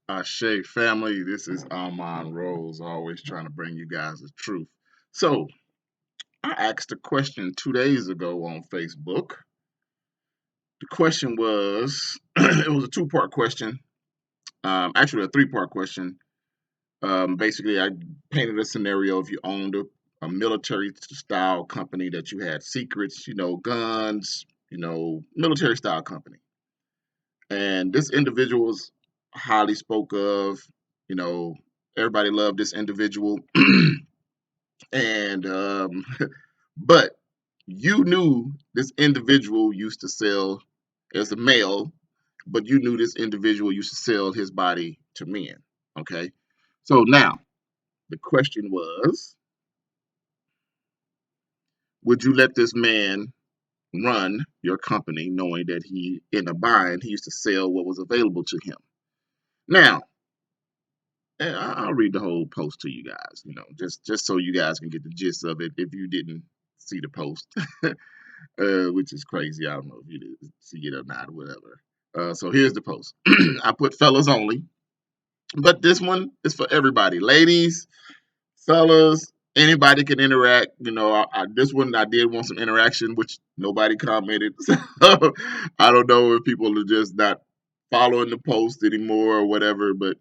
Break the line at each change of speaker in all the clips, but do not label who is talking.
Ashe family, this is Armand Rose, always trying to bring you guys the truth. So, I asked a question 2 days ago on Facebook. The question was, it was a two-part question, actually a three-part question. Basically, I painted a scenario if you owned a military-style company that you had secrets, guns, military-style company. And this individual was highly spoke of, you know, everybody loved this individual. and but you knew this individual used to sell as a male, but you knew this individual used to sell his body to men. Okay, so now the question was, would you let this man run your company knowing that he in a bind he used to sell what was available to him? Now, I'll read the whole post to you guys, just so you guys can get the gist of it if you didn't see the post, which is crazy. I don't know if you did see it or not, or whatever. So here's the post. I put fellas only, but this one is for everybody. Ladies, fellas, anybody can interact. This one I did want some interaction, which nobody commented. So I don't know if people are just not following the post anymore or whatever, but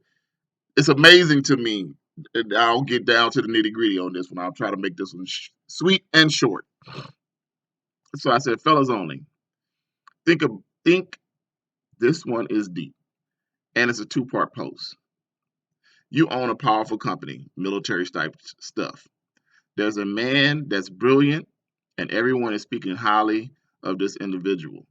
it's amazing to me. I'll get down to the nitty gritty on this one. I'll try to make this one sweet and short. So I said, fellas only. Think this one is deep, and it's a two-part post. You own a powerful company, military type stuff. There's a man that's brilliant, and everyone is speaking highly of this individual.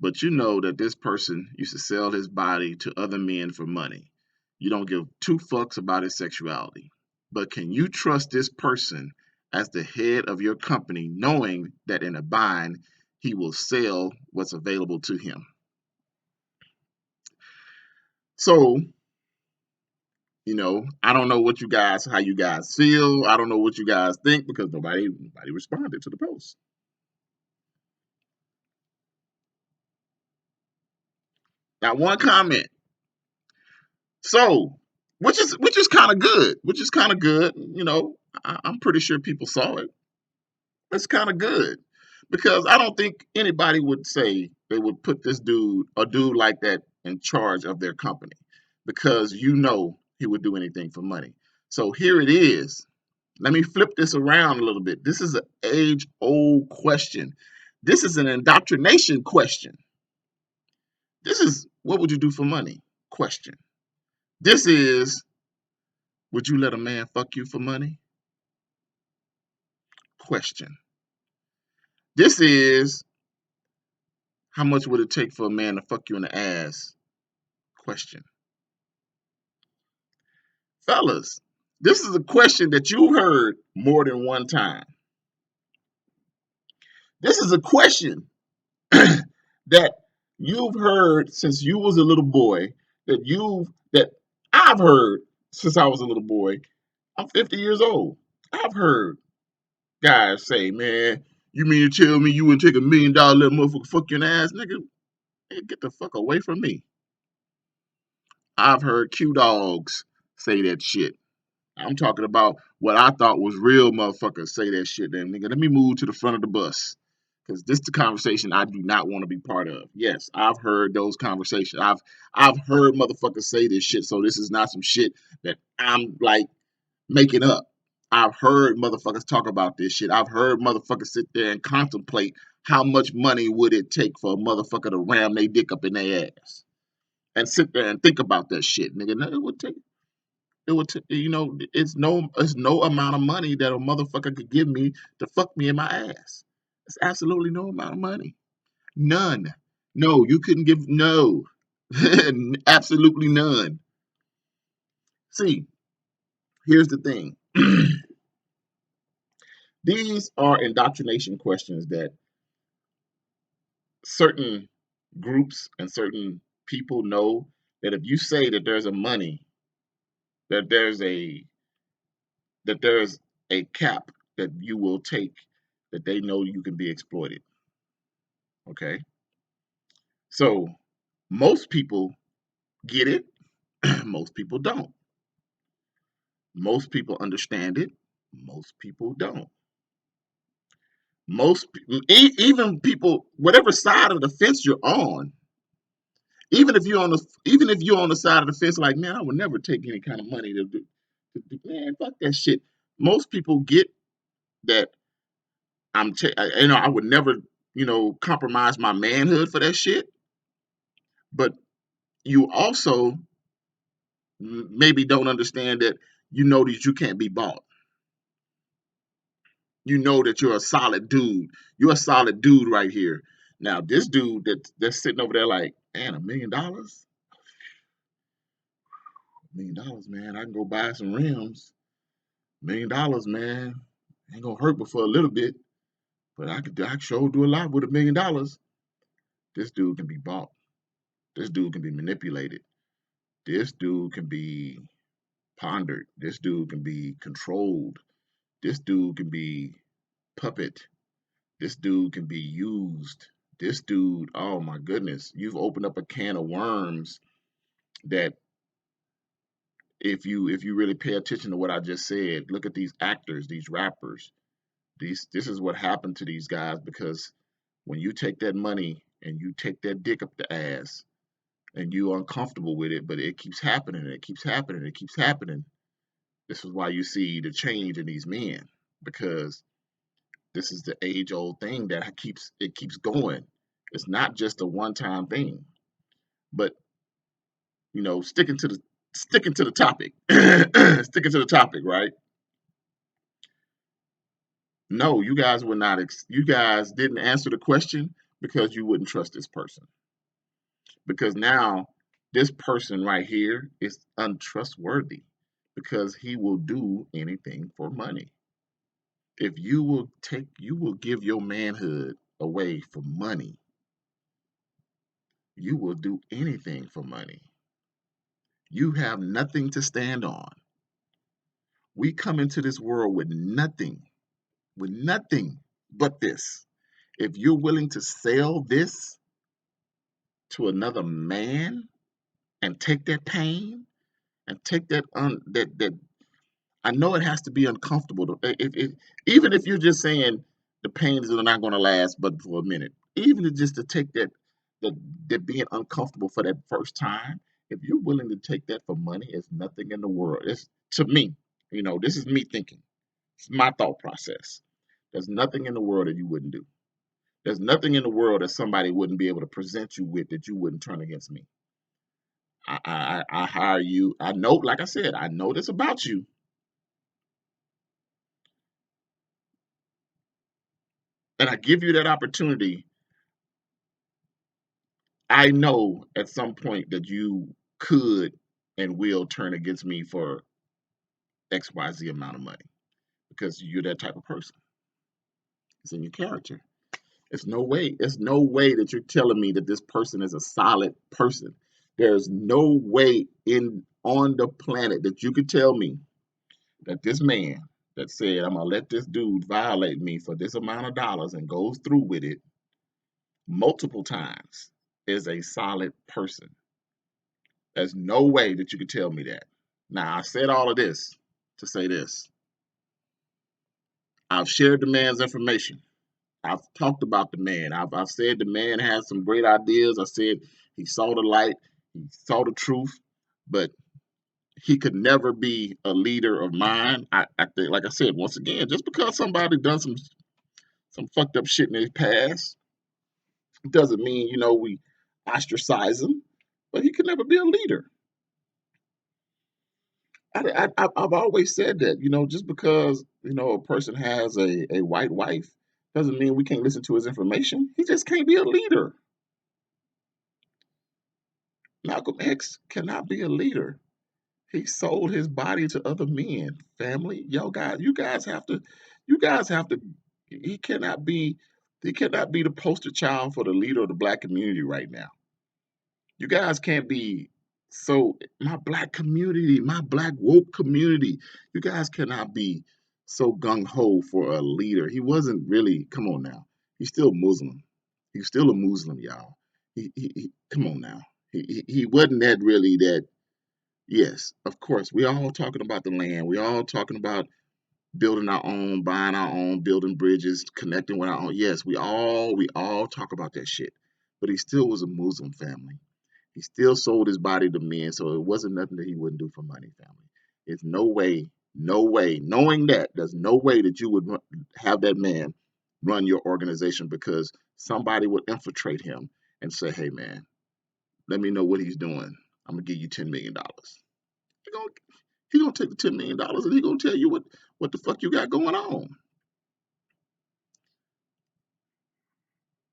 But you know that this person used to sell his body to other men for money. You don't give two fucks about his sexuality. But can you trust this person as the head of your company, knowing that in a bind, he will sell what's available to him? So, I don't know how you guys feel. I don't know what you guys think because nobody responded to the post. Not one comment. So, which is kind of good. Which is kind of good. I'm pretty sure people saw it. It's kind of good because I don't think anybody would say they would put this dude, a dude like that, in charge of their company because he would do anything for money. So here it is. Let me flip this around a little bit. This is an age old question. This is an indoctrination question. This is what would you do for money question. This is, would you let a man fuck you for money question. This is, how much would it take for a man to fuck you in the ass question. Fellas, this is a question that you heard more than one time. This is a question that you've heard since you was a little boy, that I've heard since I was a little boy. I'm 50 years old. I've heard guys say, man, you mean to tell me you wouldn't take $1 million let motherfucker fuck your ass, nigga? Hey, get the fuck away from me. I've heard Q dogs say that shit. I'm talking about what I thought was real motherfuckers say that shit. Then nigga, let me move to the front of the bus. Because this is the conversation I do not want to be part of. Yes, I've heard those conversations. I've heard motherfuckers say this shit. So this is not some shit that I'm like making up. I've heard motherfuckers talk about this shit. I've heard motherfuckers sit there and contemplate how much money would it take for a motherfucker to ram their dick up in their ass. And sit there and think about that shit, nigga. It's no amount of money that a motherfucker could give me to fuck me in my ass. It's absolutely no amount of money. None. No, you couldn't give no. Absolutely none. See, here's the thing. These are indoctrination questions that certain groups and certain people know that if you say that there's a money, that there's a cap that you will take, that they know you can be exploited. Okay. So most people get it. Most people don't. Most people understand it. Most people don't. Even people, whatever side of the fence you're on, even if you're on the side of the fence, like, man, I would never take any kind of money man, fuck that shit. Most people get that I would never, compromise my manhood for that shit. But you also maybe don't understand that that you can't be bought. You know that you're a solid dude. You're a solid dude right here. Now, this dude that's sitting over there like, man, $1 million? $1 million, man. I can go buy some rims. $1 million, man. Ain't gonna hurt but for a little bit. But I sure do a lot with $1 million. This dude can be bought. This dude can be manipulated. This dude can be pondered. This dude can be controlled. This dude can be puppet. This dude can be used. This dude, oh my goodness, you've opened up a can of worms that if you really pay attention to what I just said, look at these actors, these rappers. This is what happened to these guys because when you take that money and you take that dick up the ass and you're uncomfortable with it, but it keeps happening, it keeps happening, it keeps happening. This is why you see the change in these men because this is the age old thing that keeps going. It's not just a one time thing. But sticking to the topic, sticking to the topic, right? No, you guys were not. You guys didn't answer the question because you wouldn't trust this person. Because now this person right here is untrustworthy because he will do anything for money. If you will give your manhood away for money. You will do anything for money. You have nothing to stand on. We come into this world with nothing but this. If you're willing to sell this to another man and take that pain and take that I know it has to be uncomfortable. Even if you're just saying the pains are not going to last but for a minute, even just to take that that being uncomfortable for that first time, if you're willing to take that for money, it's nothing in the world. It's to me, this is me thinking. It's my thought process. There's nothing in the world that you wouldn't do. There's nothing in the world that somebody wouldn't be able to present you with that you wouldn't turn against me. I hire you. I know, like I said, I know this about you, and I give you that opportunity. I know at some point that you could and will turn against me for XYZ amount of money because you're that type of person. It's in your character. It's no way. It's no way that you're telling me that this person is a solid person. There's no way in on the planet that you could tell me that this man that said I'm gonna let this dude violate me for this amount of dollars and goes through with it multiple times is a solid person. There's no way that you could tell me that. Now I said all of this to say this. I've shared the man's information. I've talked about the man. I've said the man has some great ideas. I said he saw the light, he saw the truth, but he could never be a leader of mine. I think, like I said, once again, just because somebody done some fucked up shit in his past doesn't mean we ostracize him. But he could never be a leader. I've always said that just because a person has a white wife doesn't mean we can't listen to his information. He just can't be a leader. Malcolm X cannot be a leader. He sold his body to other men. Family, yo guys, you guys have to. He cannot be. He cannot be the poster child for the leader of the black community right now. You guys can't be so my black community, my black woke community. You guys cannot be so gung ho for a leader. He wasn't really. Come on now. He's still Muslim. He's still a Muslim, y'all. Come on now. He wasn't that really that. Yes, of course. We all talking about the land. We all talking about building our own, buying our own, building bridges, connecting with our own. Yes, we all talk about that shit. But he still was a Muslim family. He still sold his body to men, so it wasn't nothing that he wouldn't do for money, family. It's no way, no way. Knowing that, there's no way that you would have that man run your organization because somebody would infiltrate him and say, "Hey, man, let me know what he's doing. I'm gonna give you $10 million." He gonna he gonna take the $10 million and he gonna tell you what the fuck you got going on.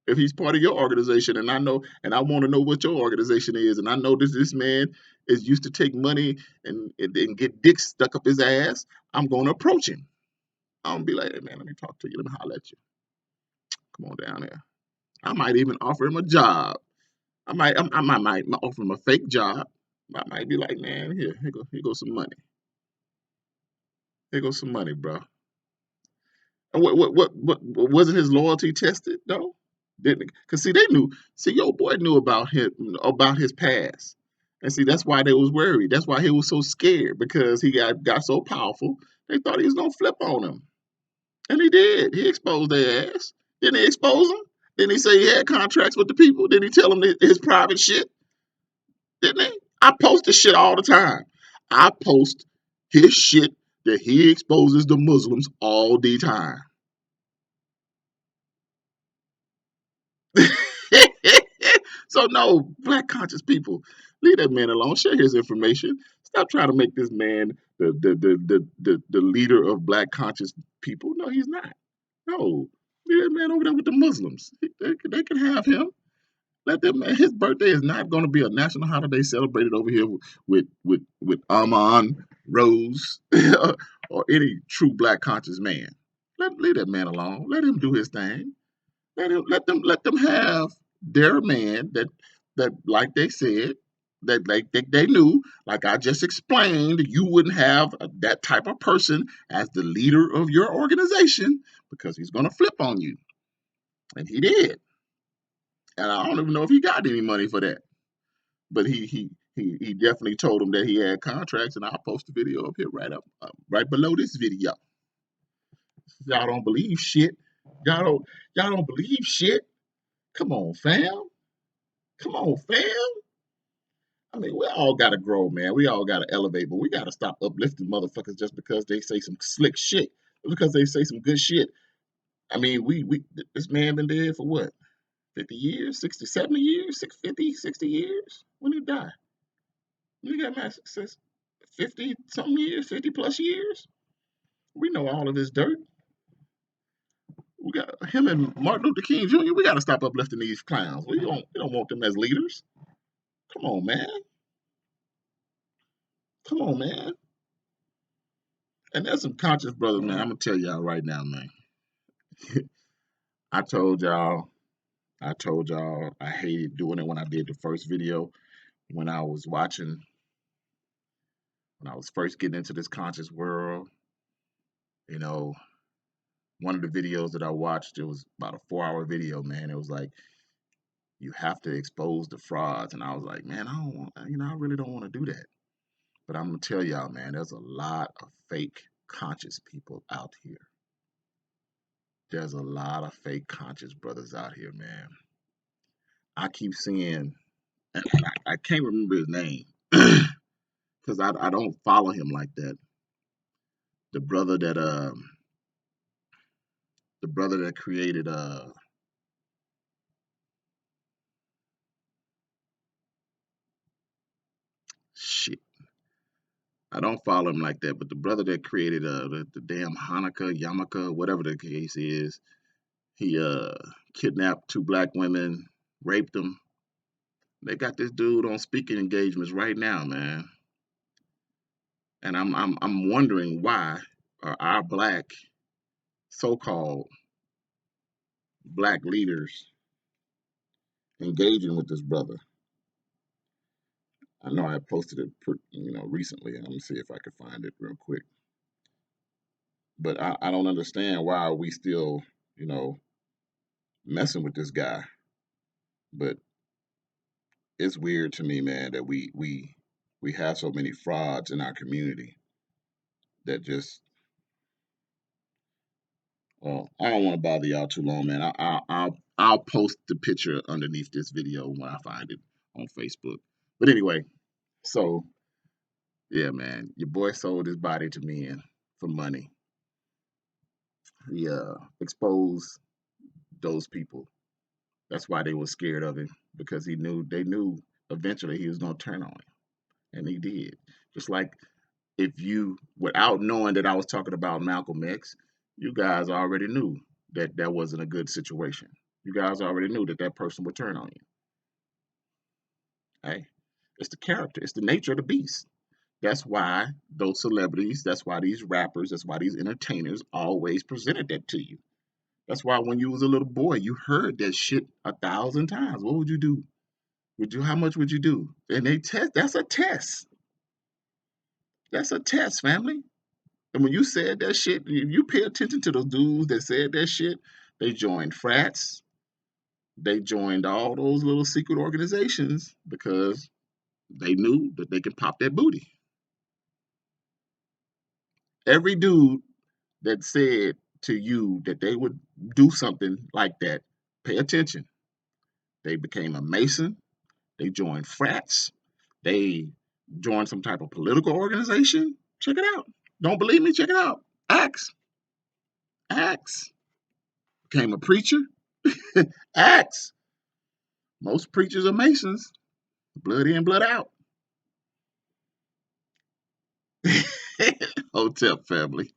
If he's part of your organization, and I know, and I want to know what your organization is, and I know this man is used to take money and get dicks stuck up his ass, I'm gonna approach him. I'm gonna be like, "Hey man, let me talk to you. Let me holler at you. Come on down here." I might even offer him a job. I might offer him a fake job. I might be like, "Man, here goes some money. Here goes some money, bro." And what wasn't his loyalty tested though? Didn't it? Because see, they knew. See, your boy knew about his past, and see that's why they was worried. That's why he was so scared because he got so powerful. They thought he was gonna flip on him, and he did. He exposed their ass. Didn't he expose them? Didn't he say he had contracts with the people? Didn't he tell them his private shit? Didn't he? I post this shit all the time. I post his shit that he exposes the Muslims all the time. So no, black conscious people, leave that man alone. Share his information. Stop trying to make this man the leader of black conscious people. No, he's not. No, leave that man over there with the Muslims. They can have him. Let them. His birthday is not going to be a national holiday celebrated over here with Amon Rose or any true black conscious man. Leave that man alone. Let him do his thing. Let them have their man that like they said that like they knew, like I just explained, you wouldn't have that type of person as the leader of your organization because he's gonna flip on you, and he did. And I don't even know if he got any money for that, but he definitely told him that he had contracts, and I'll post the video up here right below this video. Y'all don't believe shit. Y'all don't believe shit. Come on, fam. Come on, fam. I mean, we all gotta grow, man. We all gotta elevate, but we gotta stop uplifting motherfuckers just because they say some slick shit, because they say some good shit. I mean, we this man been dead for what, 50 years, 60, 70 years, 50, 60 years? When he died? When he got mad success? 50 something years, 50 plus years? We know all of this dirt. We got him and Martin Luther King Jr. We gotta stop uplifting these clowns. We don't want them as leaders. Come on, man. Come on, man. And there's some conscious brothers, man. I'm gonna tell y'all right now, man. I told y'all, I told y'all I hated doing it when I did the first video. When I was watching, when I was first getting into this conscious world, you know, one of the videos that I watched, it was about a 4 hour video, man. It was like, you have to expose the frauds. And I was like, man, I don't want, I really don't want to do that. But I'm going to tell y'all, man, there's a lot of fake conscious people out here. There's a lot of fake conscious brothers out here, man. I keep seeing, and I can't remember his name because I don't follow him like that. The brother that created shit. I don't follow him like that, but the brother that created the damn Hanukkah, Yamaka, whatever the case is, he kidnapped two black women, raped them. They got this dude on speaking engagements right now, man. And I'm wondering why are our black so-called black leaders engaging with this brother. I know I posted it, recently. Let me see if I can find it real quick. But I don't understand why are we still, messing with this guy. But it's weird to me, man, that we We have so many frauds in our community that just, well, I don't want to bother y'all too long, man. I'll post the picture underneath this video when I find it on Facebook. But anyway, so yeah, man, your boy sold his body to men for money. He exposed those people. That's why they were scared of him, because they knew eventually he was gonna turn on him, and he did. Just like, if you, without knowing that I was talking about Malcolm X, you guys already knew that that wasn't a good situation. You guys already knew that that person would turn on you. Hey, it's the character, it's the nature of the beast. That's why those celebrities, that's why these rappers, that's why these entertainers always presented that to you. That's why when you was a little boy, you heard that shit 1,000 times. What would you do? Would you? How much would you do? And they test. That's a test. That's a test, family. And when you said that shit, if you pay attention to those dudes that said that shit, they joined frats. They joined all those little secret organizations because they knew that they could pop that booty. Every dude that said to you that they would do something like that, pay attention. They became a Mason. They joined frats. They joined some type of political organization. Check it out. Don't believe me? Check it out. Acts. Acts. Became a preacher. Acts. Most preachers are Masons. Blood in, blood out. Hotel family.